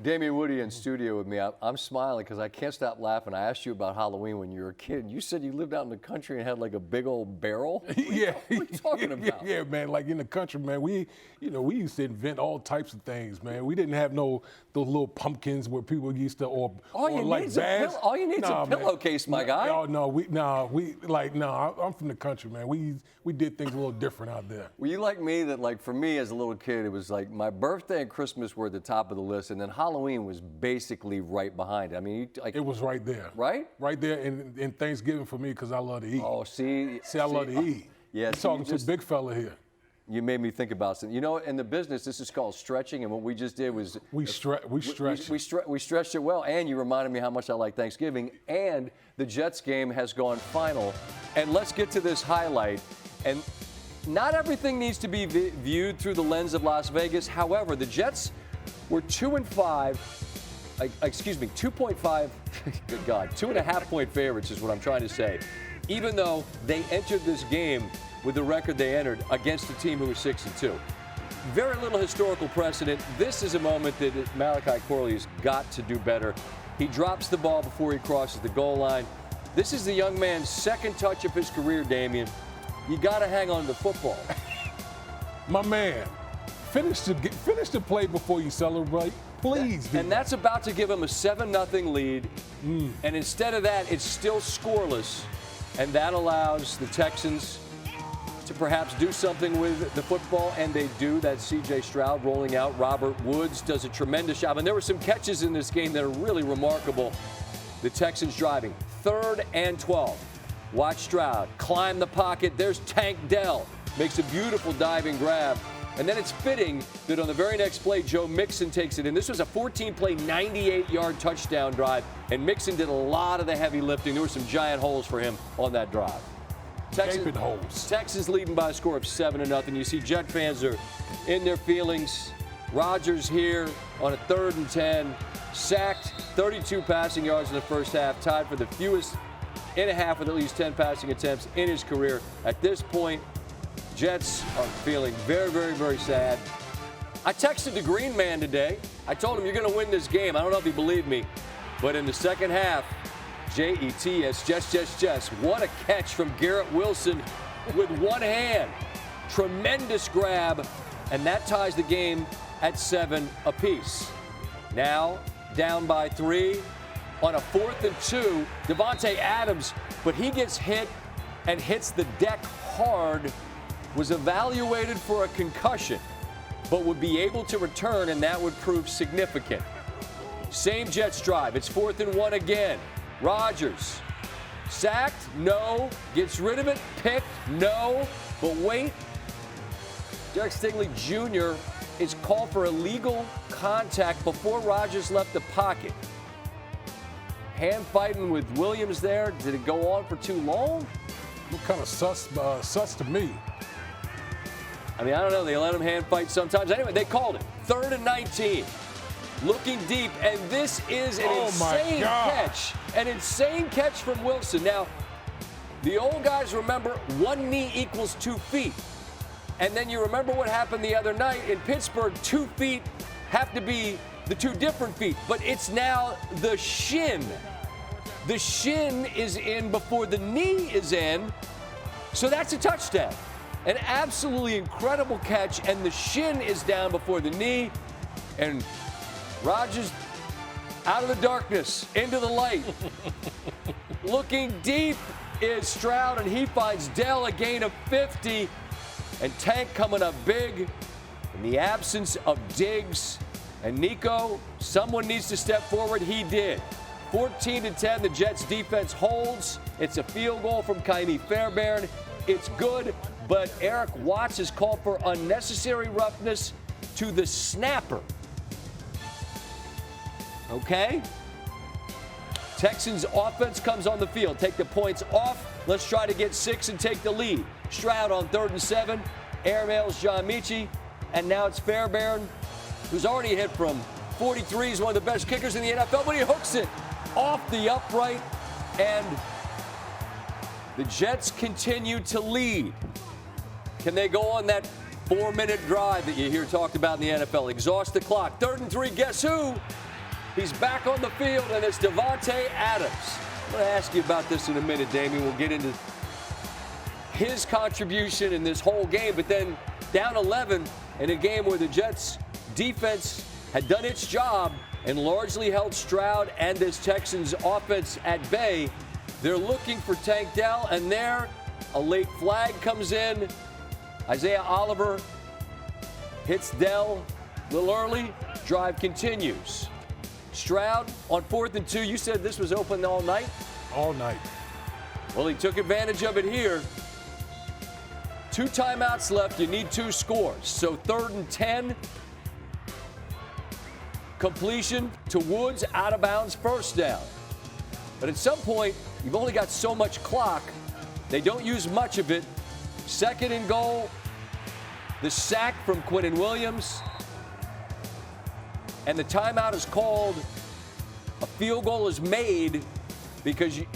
Damien Woody in studio with me. I'm smiling because I can't stop laughing. I asked you about Halloween when you were a kid. You said you lived out in the country and had like a big old barrel. Yeah. What are you talking about? Yeah, man. Like in the country, man, we used to invent all types of things, man. We didn't have those little pumpkins where people used to, or like bags. All you need is a pillowcase, my guy. I'm from the country, man. We did things a little different out there. Were you like me that, like, for me as a little kid, it was like my birthday and Christmas were at the top of the list, and then Halloween was basically right behind it. I mean, it was right there. Right? Right there, and Thanksgiving for me because I love to eat. Oh, see, I love to eat. Yeah, I'm talking to a big fella here. You made me think about something. You know, in the business, this is called stretching, and what we just did was we stretched. We stretched it well, and you reminded me how much I like Thanksgiving. And the Jets game has gone final. And let's get to this highlight. And not everything needs to be viewed through the lens of Las Vegas. However, the Jets were 2.5. Good God, 2.5 point favorites is what I'm trying to say. Even though they entered this game with the record they entered against a team who was 6-2. Very little historical precedent. This is a moment that Malachi Corley has got to do better. He drops the ball before he crosses the goal line. This is the young man's second touch of his career, Damien. You got to hang on to the football. My man, finish the play before you celebrate. Please do. And that's about to give him a 7-0 lead. And instead of that, it's still scoreless. And that allows the Texans to perhaps do something with the football, and they do. That's C.J. Stroud rolling out. Robert Woods does a tremendous job. And there were some catches in this game that are really remarkable. The Texans driving. 3rd and 12. Watch Stroud climb the pocket. There's Tank Dell. Makes a beautiful diving grab. And then it's fitting that on the very next play, Joe Mixon takes it in. This was a 14-play, 98-yard touchdown drive, and Mixon did a lot of the heavy lifting. There were some giant holes for him on that drive. Texans leading by a score of 7-0. You see Jet fans are in their feelings. Rodgers here on a 3rd and 10, sacked, 32 passing yards in the first half, tied for the fewest in a half with at least 10 passing attempts in his career. At this point, Jets are feeling very, very, very sad. I texted the Green Man today. I told him, you're going to win this game. I don't know if he believed me, but in the second half, Jets. What a catch from Garrett Wilson with one hand. Tremendous grab, and that ties the game at 7 apiece. Now, down by 3 on a 4th and 2. Devontae Adams, but he gets hit and hits the deck hard, was evaluated for a concussion, but would be able to return, and that would prove significant. Same Jets drive. It's 4th and 1 again. Rodgers, sacked? No. Gets rid of it? Picked? No. But wait. Derek Stingley Jr. is called for illegal contact before Rodgers left the pocket. Hand fighting with Williams there. Did it go on for too long? What kind of sus to me? I mean, I don't know. They let him hand fight sometimes. Anyway, they called it. 3rd and 19. Looking deep, and this is an insane catch. An insane catch from Wilson. Now, the old guys remember 1 knee equals 2 feet. And then you remember what happened the other night in Pittsburgh. 2 feet have to be the 2 different feet. But it's now the shin. The shin is in before the knee is in. So that's a touchdown. An absolutely incredible catch, and the shin is down before the knee. And Rodgers out of the darkness, into the light. Looking deep is Stroud, and he finds Dell, a gain of 50. And Tank coming up big in the absence of Diggs. And Nico, someone needs to step forward. He did. 14-10, the Jets defense holds. It's a field goal from Kaimi Fairbairn. It's good, but Eric Watts has called for unnecessary roughness to the snapper. Okay? Texans offense comes on the field. Take the points off. Let's try to get 6 and take the lead. Stroud on 3rd and 7. Airmails John Michie. And now it's Fairbairn, who's already hit from 43. He's one of the best kickers in the NFL, but he hooks it off the upright. And the Jets continue to lead. Can they go on that 4-minute drive that you hear talked about in the NFL? Exhaust the clock. 3rd and 3, guess who? He's back on the field, and it's Davante Adams. I'm going to ask you about this in a minute, Damien. We'll get into his contribution in this whole game, but then down 11 in a game where the Jets defense had done its job and largely held Stroud and this Texans offense at bay. They're looking for Tank Dell, and there a late flag comes in. Isaiah Oliver hits Dell a little early. Drive continues. Stroud on 4th and 2. You said this was open all night? All night. Well, he took advantage of it here. 2 timeouts left. You need 2 scores. So 3rd and 10. Completion to Woods, out of bounds, first down. But at some point, you've only got so much clock. They don't use much of it. 2nd and goal. The sack from Quinnen Williams. And the timeout is called. A field goal is made because you're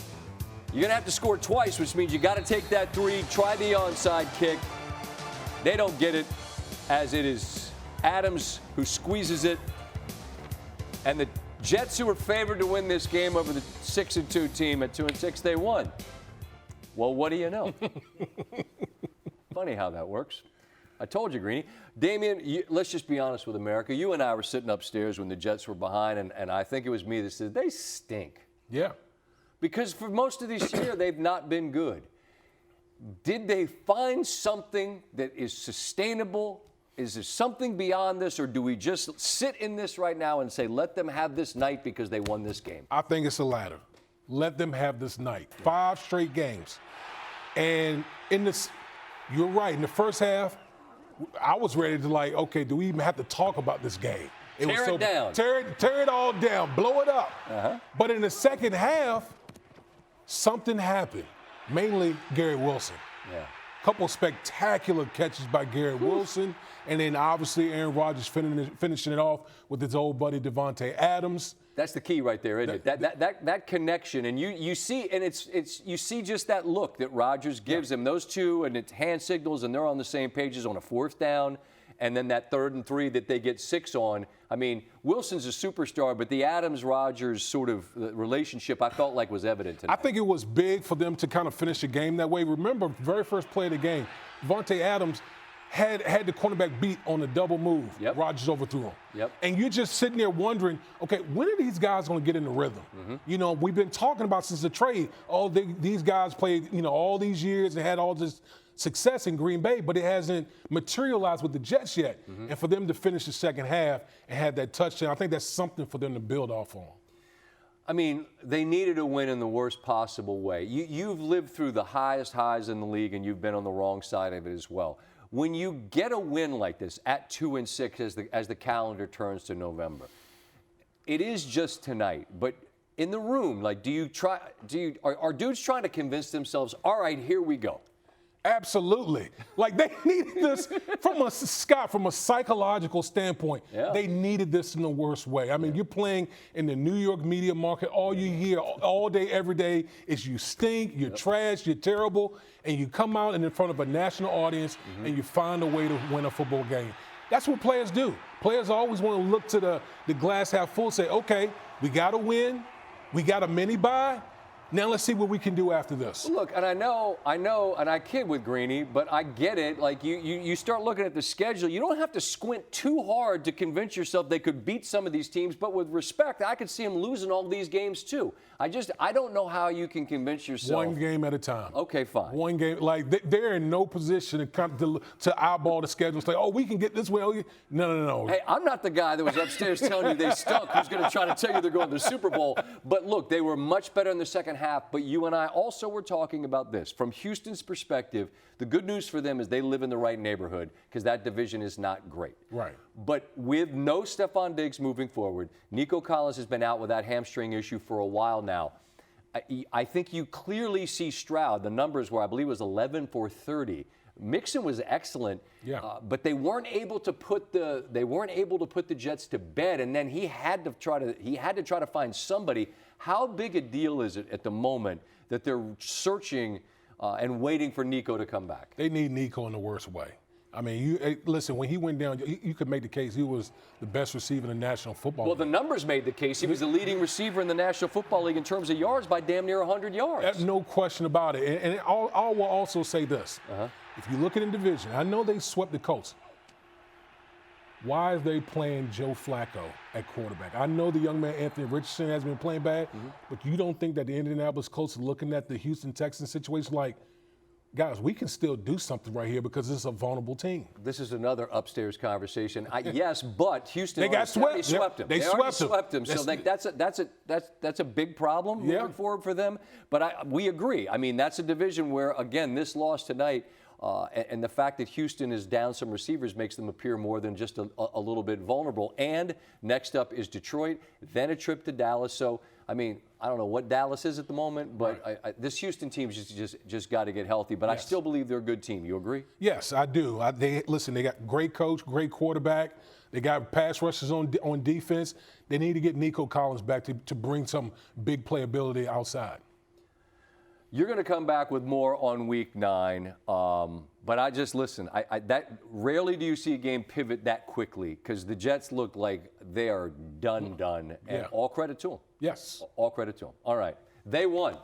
going to have to score twice, which means you got to take that 3, try the onside kick. They don't get it, as it is Adams who squeezes it. And the Jets, who were favored to win this game over the 6-2 team at 2-6, they won. Well, what do you know? Funny how that works. I told you, Greeny. Damien, let's just be honest with America. You and I were sitting upstairs when the Jets were behind, and I think it was me that said, they stink. Yeah. Because for most of this year, they've not been good. Did they find something that is sustainable? Is there something beyond this, or do we just sit in this right now and say, let them have this night because they won this game? I think it's the latter. Let them have this night. 5 straight games. And you're right, in the first half, I was ready to okay, do we even have to talk about this game? Tear it down. Tear it all down, blow it up. Uh-huh. But in the second half, something happened, mainly Garrett Wilson. Yeah. Couple spectacular catches by Garrett Wilson, and then obviously Aaron Rodgers finishing it off with his old buddy Davante Adams. That's the key right there, isn't it? That connection, and you see, and you see just that look that Rodgers gives him. Those two, and it's hand signals, and they're on the same pages on a 4th down, and then that 3rd and 3 that they get 6 on. I mean, Wilson's a superstar, but the Adams-Rodgers sort of relationship I felt like was evident tonight. I think it was big for them to kind of finish the game that way. Remember, very first play of the game, Davante Adams had the cornerback beat on a double move. Yep. Rodgers overthrew him. Yep. And you're just sitting there wondering, okay, when are these guys going to get in the rhythm? Mm-hmm. You know, we've been talking about since the trade, these guys played, all these years and had all this success in Green Bay, but it hasn't materialized with the Jets yet. Mm-hmm. And for them to finish the second half and have that touchdown, I think that's something for them to build off on. I mean, they needed a win in the worst possible way. You've lived through the highest highs in the league, and you've been on the wrong side of it as well. When you get a win like this at 2-6 as the calendar turns to November, it is just tonight. But in the room, are dudes trying to convince themselves, all right, here we go? Absolutely. They needed this from a psychological standpoint. Yeah. They needed this in the worst way. I mean, you're playing in the New York media market. All you hear all day, every day is you stink, you're trash, you're terrible, and you come out in front of a national audience and you find a way to win a football game. That's what players do. Players always want to look to the glass half full, say, okay, we got to win, we got a mini bye. Now let's see what we can do after this. Look, and I know, and I kid with Greeny, but I get it. You start looking at the schedule. You don't have to squint too hard to convince yourself they could beat some of these teams. But with respect, I could see them losing all these games too. I don't know how you can convince yourself. One game at a time. Okay, fine. One game. They're in no position to eyeball the schedule. It's we can get this way. No. Hey, I'm not the guy that was upstairs telling you they stunk, who's going to try to tell you they're going to the Super Bowl. But look, they were much better in the second half. But you and I also were talking about this. From Houston's perspective, the good news for them is they live in the right neighborhood because that division is not great. Right. But with no Stephon Diggs moving forward, Nico Collins has been out with that hamstring issue for a while now. I think you clearly see Stroud. The numbers were, I believe, it was 11 for 30. Mixon was excellent, but they weren't able to put the Jets to bed. And then he had to try to find somebody. How big a deal is it at the moment that they're searching and waiting for Nico to come back? They need Nico in the worst way. I mean, listen, when he went down, you could make the case he was the best receiver in the National Football League. Well, the numbers made the case. He was the leading receiver in the National Football League in terms of yards by damn near 100 yards. No question about it. And I will also say this. If you look at the division, I know they swept the Colts. Why are they playing Joe Flacco at quarterback? I know the young man Anthony Richardson has been playing bad, but you don't think that the Indianapolis Colts are looking at the Houston Texans situation like, guys, we can still do something right here because this is a vulnerable team. This is another upstairs conversation. Yes, but Houston they got swept. They swept him. They swept him. So that's a big problem moving forward for them. But we agree. I mean, that's a division where, again, this loss tonight and the fact that Houston is down some receivers makes them appear more than just a little bit vulnerable. And next up is Detroit, then a trip to Dallas. So, I mean, I don't know what Dallas is at the moment, but this Houston team just got to get healthy. But I still believe they're a good team. You agree? Yes, I do. They got great coach, great quarterback. They got pass rushers on defense. They need to get Nico Collins back to bring some big playability outside. You're going to come back with more on Week 9, but I just listen. That rarely do you see a game pivot that quickly because the Jets look like they are done, and all credit to them. Yes, all credit to them. All right, they won.